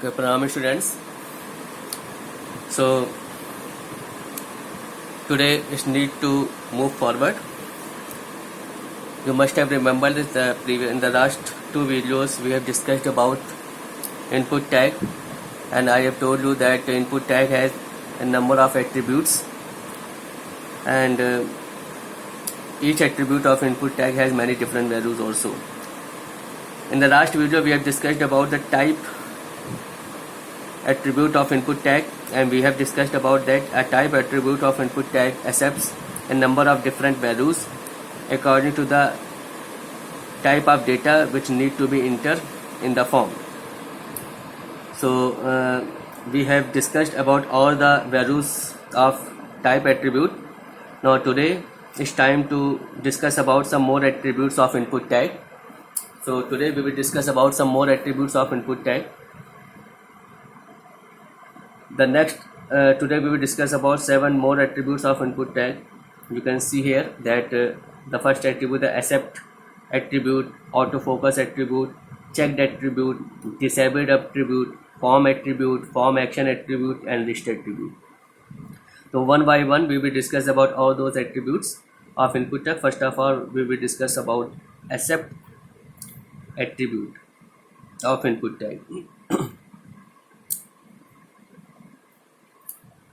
Okay, pranam students. So today is need to move forward. You must have remembered that in the last two videos we have discussed about input tag, and I have told you that input tag has a number of attributes, and each attribute of input tag has many different values also. In the last video we have discussed about the type attribute of input tag, and we have discussed about that a type attribute of input tag accepts a number of different values according to the type of data which need to be entered in the form. So we have discussed about all the values of type attribute. Now today it's time to discuss about some more attributes of input tag. So today we will discuss about some more attributes of input tag. Today we will discuss about 7 more attributes of input tag. You can see here that the first attribute, the accept attribute, autofocus attribute, checked attribute, disabled attribute, form attribute, form action attribute, and list attribute. So one by one we will discuss about all those attributes of input tag. First of all, we will discuss about accept attribute of input tag.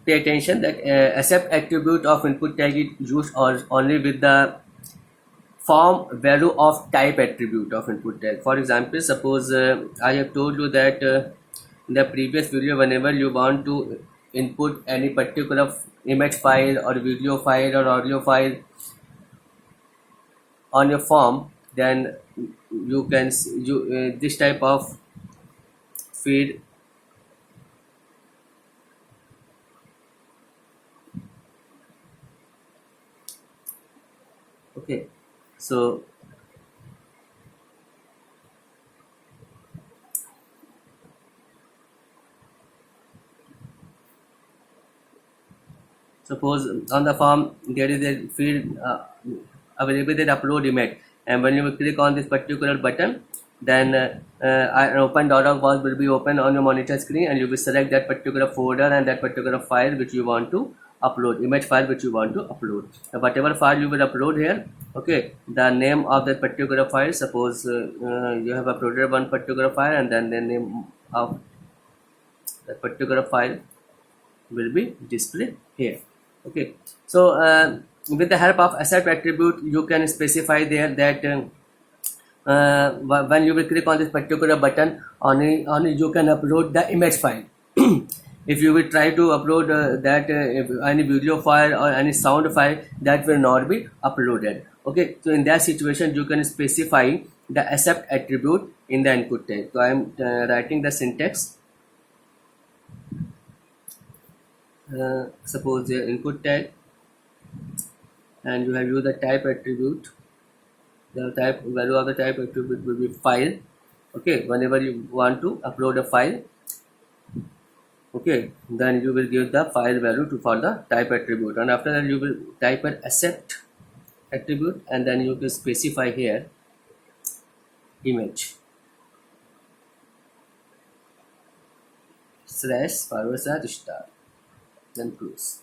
Pay attention that accept attribute of input tag is used only with the form value of type attribute of input tag. For example, suppose I have told you that in the previous video, whenever you want to input any particular image file or video file or audio file on your form, then you can this type of field okay. So suppose on the form there is a field available that upload image, and when you click on this particular button, then an open dialog box will be open on your monitor screen, and you will select that particular folder and that particular file which you want to upload, image file which you want to upload. Whatever file you will upload here, okay, the name of that particular file, suppose you have uploaded one particular file, and then the name of that particular file will be displayed here. Okay, so with the help of accept attribute you can specify there that when you will click on this particular button, only you can upload the image file. If you will try to upload any video file or any sound file, that will not be uploaded. Okay, so in that situation you can specify the accept attribute in the input tag. So I am writing the syntax. Suppose the input tag, and you have used the type attribute. The type value of the type attribute will be file. Okay, whenever you want to upload a file, okay, then you will give the file value for the type attribute, and after that you will type an accept attribute, and then you will specify here image / star, then close.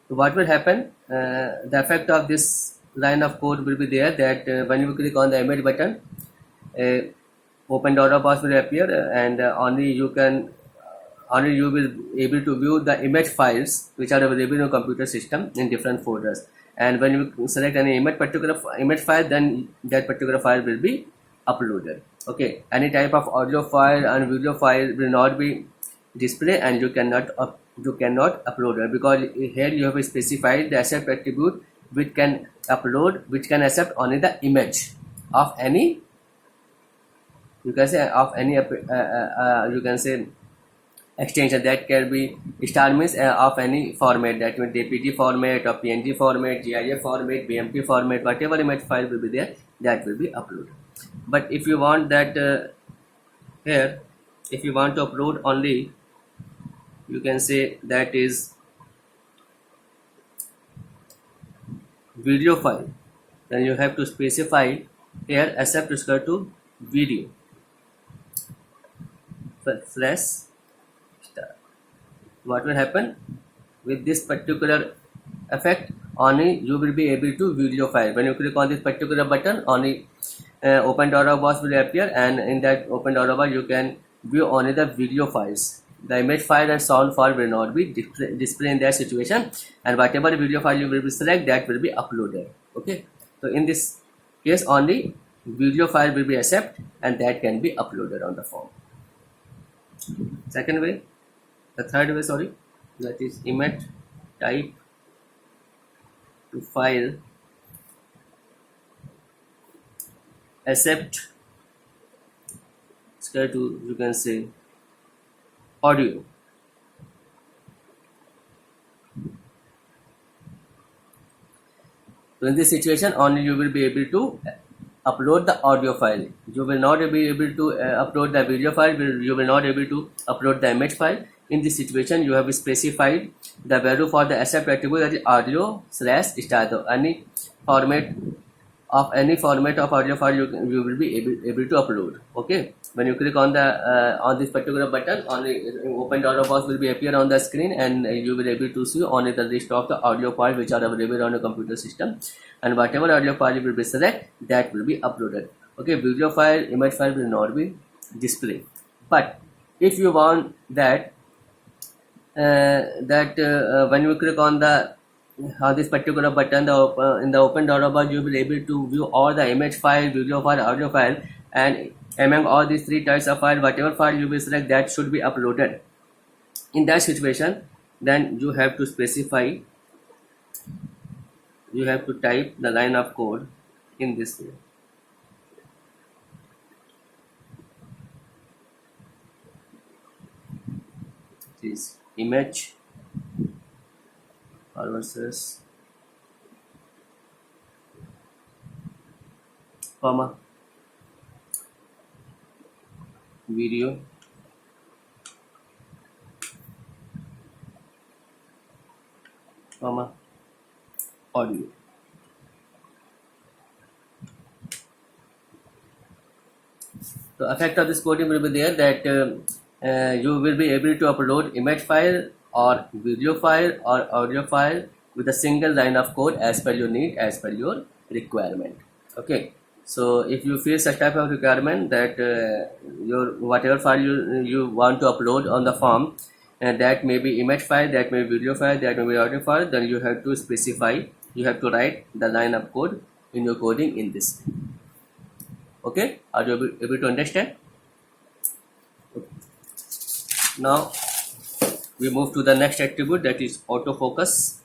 So what will happen, the effect of this line of code will be there that when you click on the image button, open dialog box will appear, and only you will able to view the image files which are available in your computer system in different folders. And when you select any particular image file, then that particular file will be uploaded. Okay, any type of audio file and video file will not be displayed, and you cannot upload it, because here you have specified the accept attribute which can accept only the image of any, you can say, of any you can say extension that can be star means of any format, that means DPG format or PNG format, GIF format, BMP format, whatever image file will be there, that will be uploaded. But if you want that here, if you want to upload only, you can say that is video file, then you have to specify here accept is equal to video. slash star. What will happen with this particular effect? Only you will be able to view your file. When you click on this particular button, only open dialog box will appear, and in that open dialog box you can view only the video files. The image file and sound file will not be displayed in that situation, and whatever video file you will be select, that will be uploaded. Okay, so in this case only video file will be accepted, and that can be uploaded on the form. Second way, the third way, sorry, that is image type to file accept square to, you can say, audio. So in this situation only you will be able to upload the audio file. You will not be able to upload the video file. You will not able to upload the image file. In this situation you have specified the value for the accept attribute, that is audio slash star. So any format of audio file you will be able to upload. Okay, when you click on the on this particular button, only open dialog box will be appear on the screen, and you will be able to see only the list of the audio files which are available on your computer system, and whatever audio file you will be select, that will be uploaded. Okay, video file, image file will not be displayed. But if you want that when you click on this particular button, in the open dialog box, you will be able to view all the image file, video file, audio file, and among all these three types of file, whatever file you will select, that should be uploaded. In that situation, then you have to specify, you have to type the line of code in this way. This image versus comma video comma audio. The effect of this coding will be there that you will be able to upload image file or video file or audio file with a single line of code as per your need, as per your requirement. Okay, so if you feel such type of requirement that your whatever file you want to upload on the form, and that may be image file, that may be video file, that may be audio file, then you have to specify, you have to write the line of code in your coding in this. Okay, are you able to understand? Okay. Now we move to the next attribute, that is autofocus.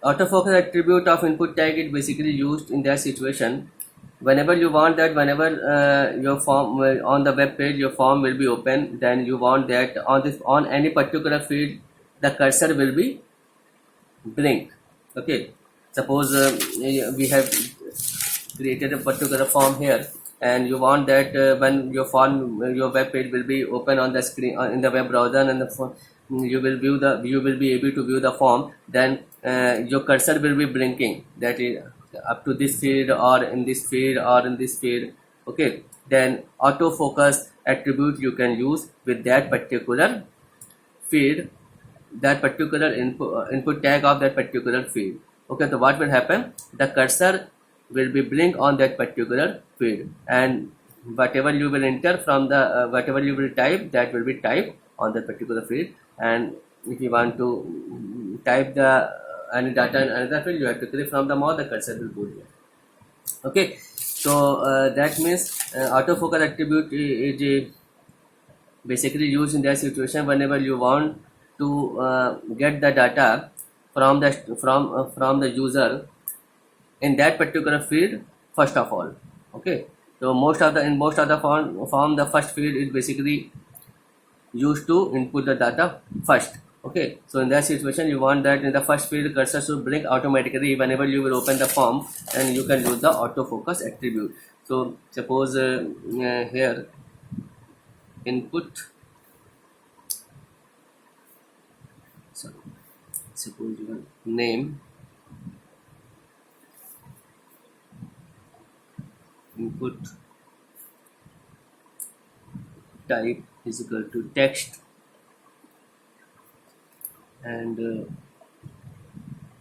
Autofocus attribute of input tag is basically used in that situation whenever you want that, whenever your form on the web page, your form will be open, then you want that on any particular field the cursor will be blink. Okay, suppose we have created a particular form here, and you want that when your web page will be open on the screen in the web browser, and you will be able to view the form, then your cursor will be blinking, that is up to this field or in this field or in this field. Okay, then autofocus attribute you can use with that particular field, that particular input tag of that particular field. Okay, so what will happen, the cursor will be blink on that particular field, and whatever you will enter from the whatever you will type, that will be typed on that particular field. And if you want to type the any data in another field, you have to click from the mouse, the cursor will go here. Okay, so that means autofocus attribute is basically used in that situation whenever you want to get the data from the user in that particular field first of all. Okay, so in most of the form the first field is basically used to input the data first. Okay, so in that situation you want that in the first field cursor should blink automatically whenever you will open the form, and you can use the autofocus attribute. So suppose here input sorry, suppose your name input type is equal to text, and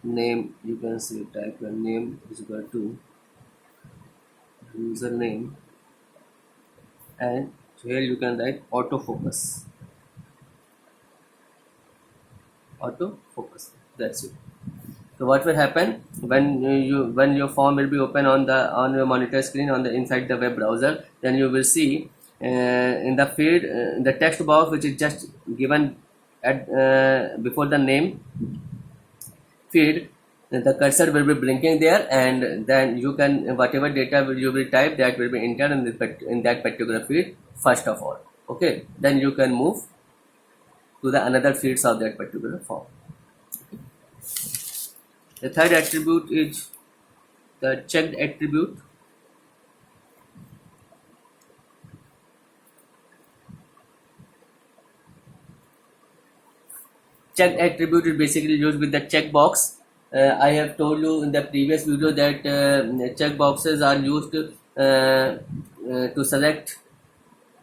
name, you can say type your name is equal to username, and here you can write autofocus. That's it. So what will happen when when your form will be open on your monitor screen on the inside the web browser, then you will see in the field the text box which is just given at before the name field, the cursor will be blinking there, and then you can whatever data you will type, that will be entered in that particular field first of all. Okay, then you can move to the another fields of that particular form. The third attribute is the checked attribute. Checked attribute is basically used with the checkbox. I have told you in the previous video that checkboxes are used to select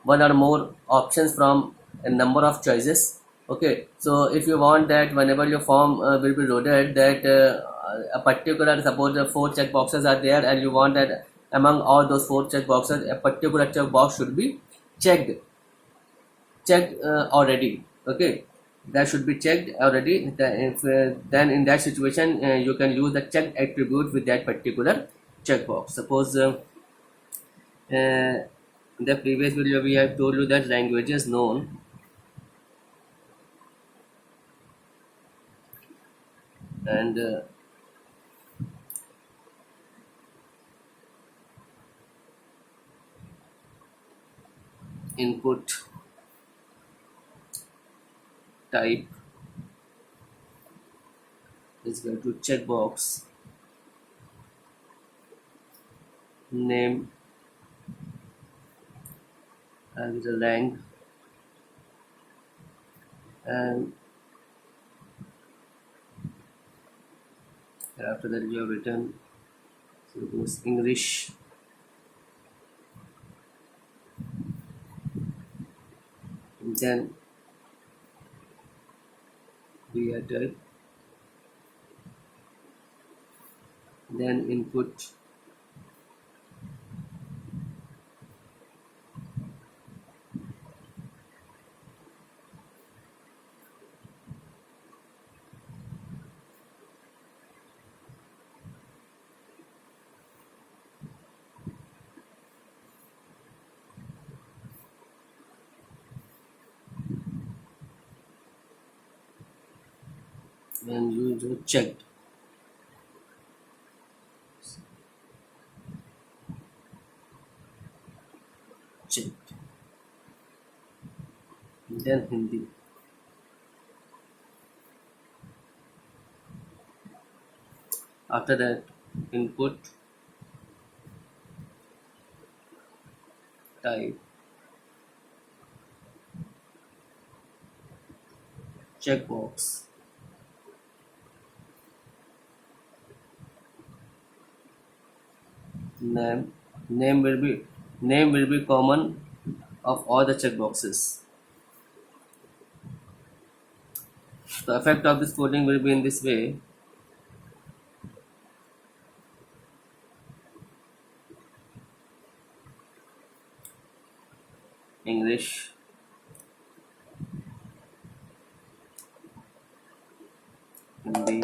one or more options from a number of choices. Okay, so if you want that whenever your form will be loaded, that a particular, suppose the 4 check boxes are there, and you want that among all those 4 check boxes a particular check box should be checked already. Okay, that should be checked already. Then in that situation you can use the checked attribute with that particular checkbox. Suppose in the previous video we have told you that languages known and input type is equal to checkbox name and the lang, and after that we have written suppose English, then we added, then input and you do checked. Checked. Then Hindi. After that, input type checkbox name. Name will be common of all the checkboxes. The effect of this coding will be in this way. English, Hindi,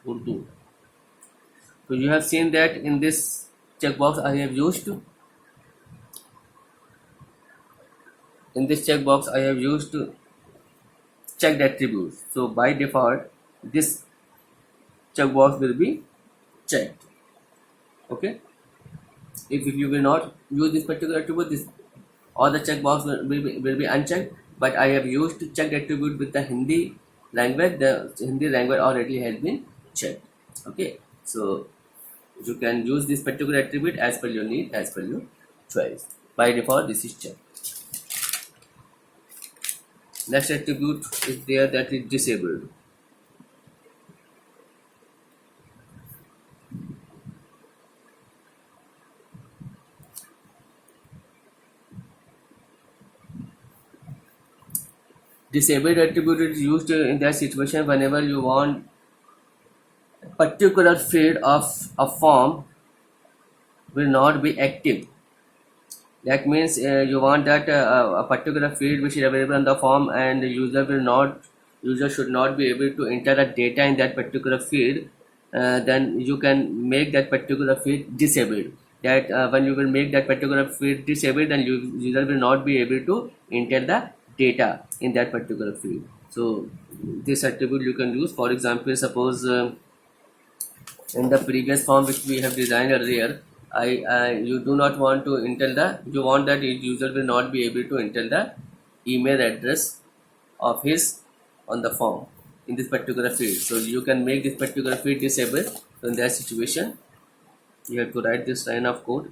Urdu. So you have seen that in this checkbox I have used checked attributes. So by default this checkbox will be checked. Okay, if you will not use this particular attribute, this all the checkbox will be unchecked, but I have used checked attribute with the Hindi language. The Hindi language already has been checked. Okay, so you can use this particular attribute as per your need, as per your choice. By default this is checked. Next attribute is there that is disabled. Disabled attribute is used in that situation whenever you want a particular field of a form will not be active. That means you want that a particular field which is available on the form, and the user should not be able to enter the data in that particular field. Then you can make that particular field disabled. That when you will make that particular field disabled, then user will not be able to enter the data in that particular field. So this attribute you can use. For example, suppose in the previous form which we have designed earlier, you do not want to enter the, you want that user will not be able to enter the email address of his on the form in this particular field. So you can make this particular field disabled. So in that situation you have to write this line of code.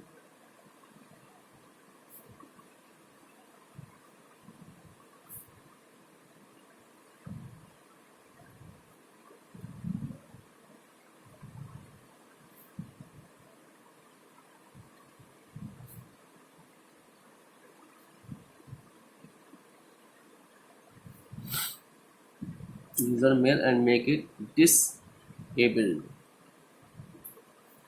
User mail and make it disabled.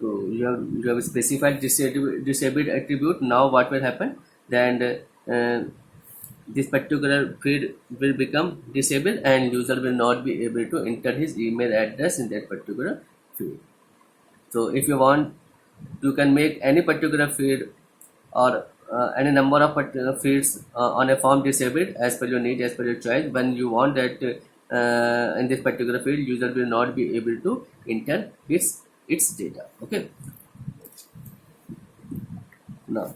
So you have specified disabled attribute. Now what will happen? Then this particular field will become disabled, and user will not be able to enter his email address in that particular field. So if you want, you can make any particular field or any number of particular fields on a form disabled as per your need, as per your choice. When you want that in this particular field user will not be able to enter its data. Okay. Now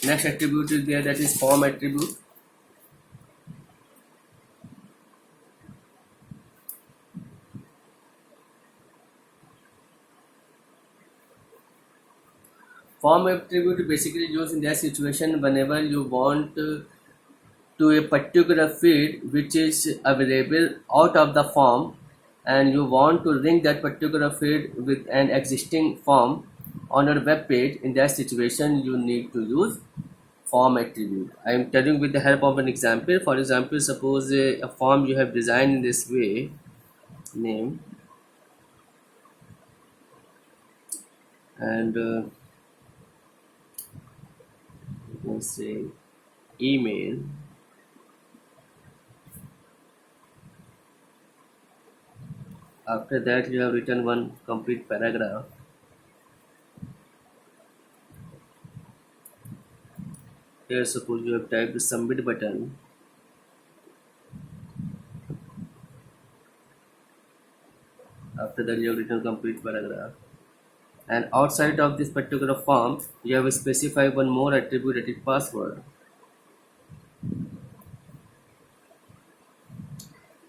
next attribute is there, that is form attribute. Form attribute basically used in that situation whenever you want to a particular field which is available out of the form, and you want to link that particular field with an existing form on your web page. In that situation you need to use form attribute. I am telling with the help of an example. For example, suppose a form you have designed in this way, name and you can say email. After that you have written one complete paragraph. Here suppose you have typed the submit button. After that you have written complete paragraph, and outside of this particular form you have specified one more attribute, that is password.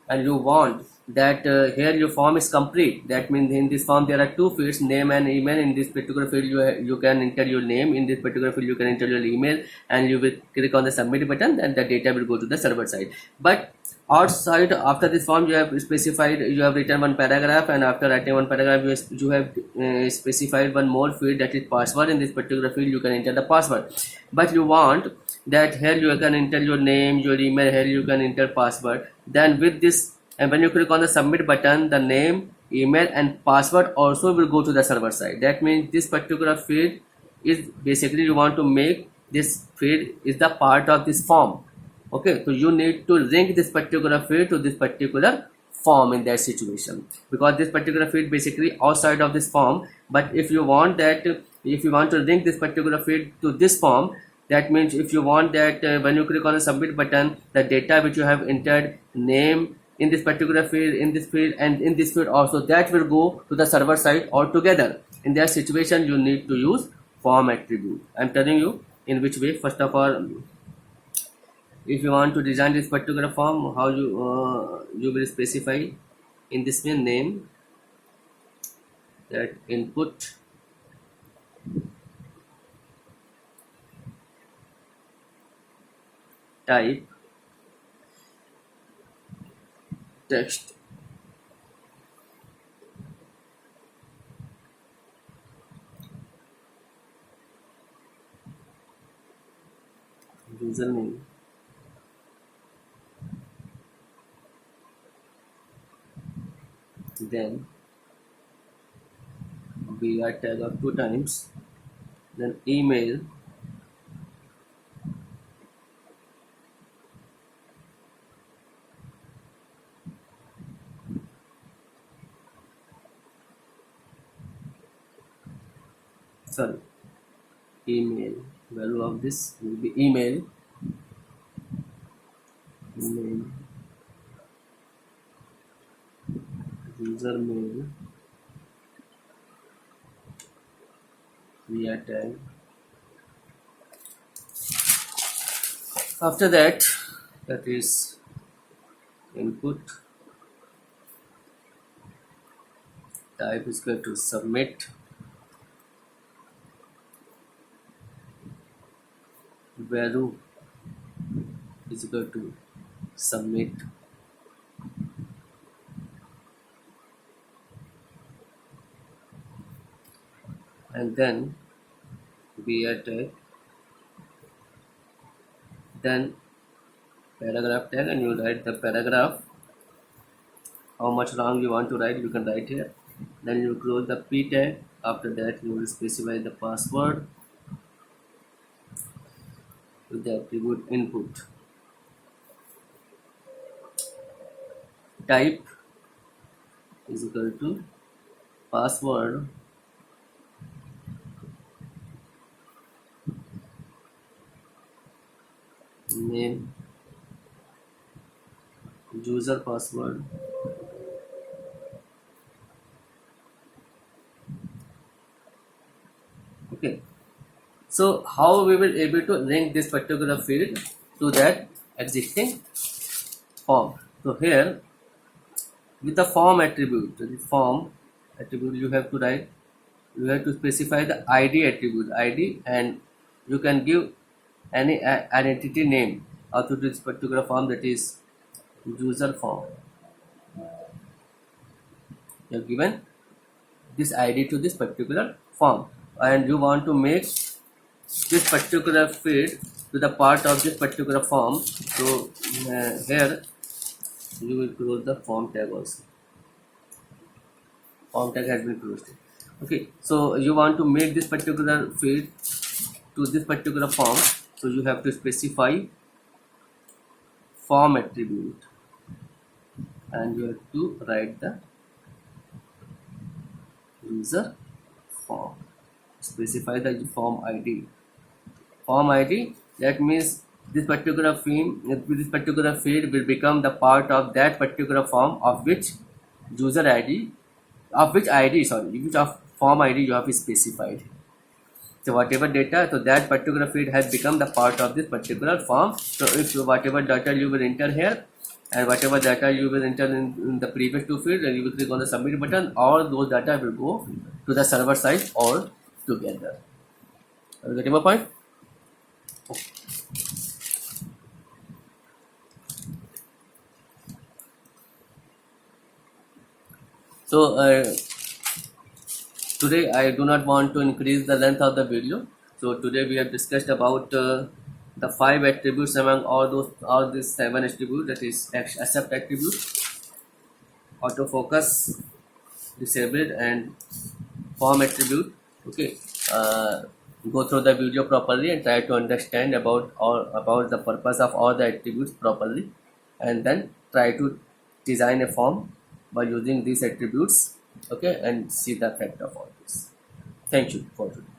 And you want that here your form is complete. That means in this form there are two fields, name and email. In this particular field you can enter your name, in this particular field you can enter your email, and you will click on the submit button, and the data will go to the server side. But outside, after this form you have specified, you have written one paragraph, and after writing one paragraph you have specified one more field, that is password. In this particular field you can enter the password, but you want that here you can enter your name, your email, here you can enter password. Then with this, and when you click on the submit button, the name, email and password also will go to the server side. That means this particular field is basically, you want to make this field is the part of this form. Okay, so you need to link this particular field to this particular form in that situation, because this particular field basically outside of this form. But if you want that, if you want to link this particular field to this form, that means if you want that when you click on the submit button, the data which you have entered, name in this particular field, in this field and in this field also, that will go to the server side altogether. In that situation you need to use form attribute. I am telling you in which way. First of all, if you want to design this particular form, how you will specify in this way, name, that input, type text. Username. Then BR tag of 2 times. Then email. Sorry, email. Value of this will be email. Email. User mail. BR tag. After that, that is input. Type is going to submit. Value is equal to submit. And then BR tag. Then paragraph tag, and you write the paragraph. How much long you want to write, you can write here. Then you close the p tag. After that, you will specify the password with the attribute input. Type is equal to password name, user password, okay. So how we will able to link this particular field to that existing form? So here with the form attribute, you have to write, you have to specify the id attribute, id, and you can give any identity name out to this particular form, that is user form. You have given this id to this particular form, and you want to make this particular field to the part of this particular form. So here you will close the form tag also. Form tag has been closed. Okay, so you want to make this particular field to this particular form, so you have to specify form attribute, and you have to write the user form. Specify the form id. Form id, that means this particular field will become the part of that particular form of which user id, which of form id you have specified. So whatever data, so that particular field has become the part of this particular form. So if whatever data you will enter here and whatever data you will enter in the previous two fields, and you will click on the submit button, all those data will go to the server side all together. Are you getting my point? So today I do not want to increase the length of the video. So today we have discussed about the 5 attributes among all these 7 attributes, that is accept attribute, autofocus, disabled, and form attribute. Okay, go through the video properly and try to understand about the purpose of all the attributes properly, and then try to design a form by using these attributes. Okay, and see the effect of all this. Thank you for today.